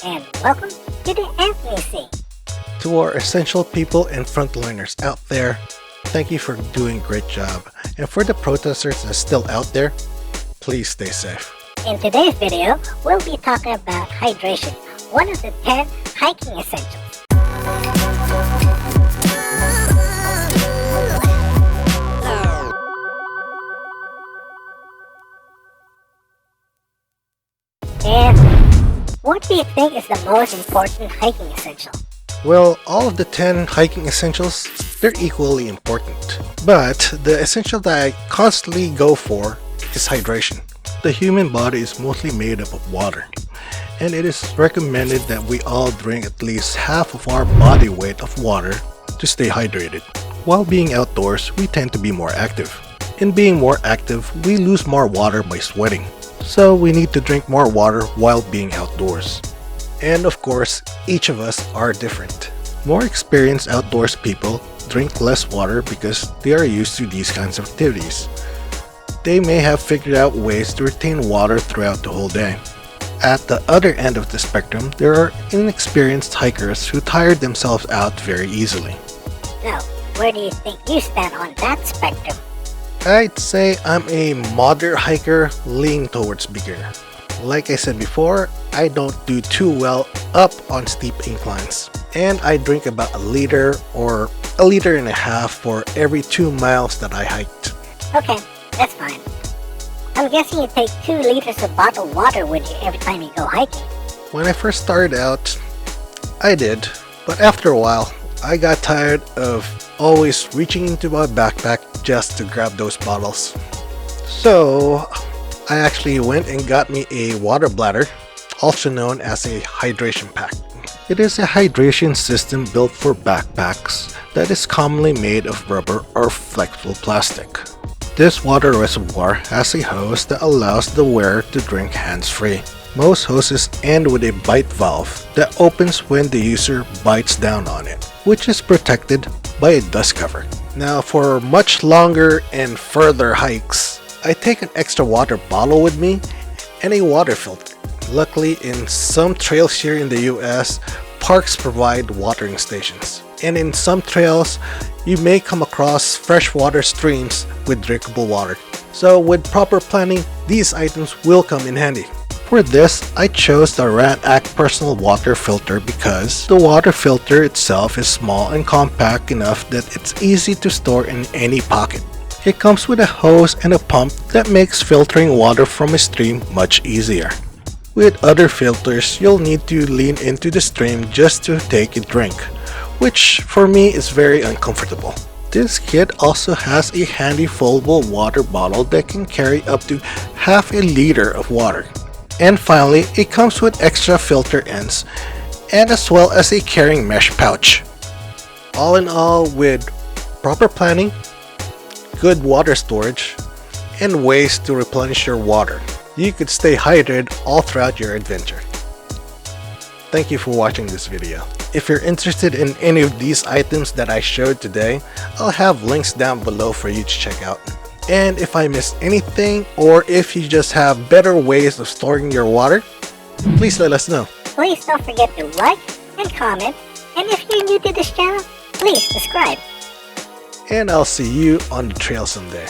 and welcome to the Anthony C. To our essential people and frontliners out there, thank you for doing a great job. And for the protesters that's still out there, please stay safe. In today's video, we'll be talking about hydration, one of the 10 hiking essentials. And what do you think is the most important hiking essential? Well, all of the 10 hiking essentials, they're equally important. But the essential that I constantly go for is hydration. The human body is mostly made up of water, and it is recommended that we all drink at least half of our body weight of water to stay hydrated. While being outdoors, we tend to be more active. In being more active, we lose more water by sweating. So we need to drink more water while being outdoors. And of course, each of us are different. More experienced outdoors people drink less water because they are used to these kinds of activities. They may have figured out ways to retain water throughout the whole day. At the other end of the spectrum, there are inexperienced hikers who tire themselves out very easily. Now, where do you think you stand on that spectrum? I'd say I'm a moderate hiker leaning towards beginner. Like I said before, I don't do too well up on steep inclines. And I drink about a liter or a liter and a half for every 2 miles that I hiked. Okay, that's fine. I'm guessing you take 2 liters of bottled water with you every time you go hiking. When I first started out, I did. But after a while, I got tired of always reaching into my backpack just to grab those bottles. So I actually went and got me a water bladder, also known as a hydration pack. It is a hydration system built for backpacks that is commonly made of rubber or flexible plastic. This water reservoir has a hose that allows the wearer to drink hands-free. Most hoses end with a bite valve that opens when the user bites down on it, which is protected by a dust cover. Now, for much longer and further hikes, I take an extra water bottle with me and a water filter. Luckily, in some trails here in the US, parks provide watering stations. And in some trails, you may come across freshwater streams with drinkable water. So with proper planning, these items will come in handy. For this, I chose the Ranac personal water filter because the water filter itself is small and compact enough that it's easy to store in any pocket. It comes with a hose and a pump that makes filtering water from a stream much easier. With other filters, you'll need to lean into the stream just to take a drink, which for me is very uncomfortable. This kit also has a handy foldable water bottle that can carry up to half a liter of water. And finally, it comes with extra filter ends and as well as a carrying mesh pouch. All in all, with proper planning, good water storage, and ways to replenish your water, you could stay hydrated all throughout your adventure. Thank you for watching this video. If you're interested in any of these items that I showed today, I'll have links down below for you to check out. And if I missed anything, or if you just have better ways of storing your water, please let us know. Please don't forget to like and comment, and if you're new to this channel, please subscribe. And I'll see you on the trail someday.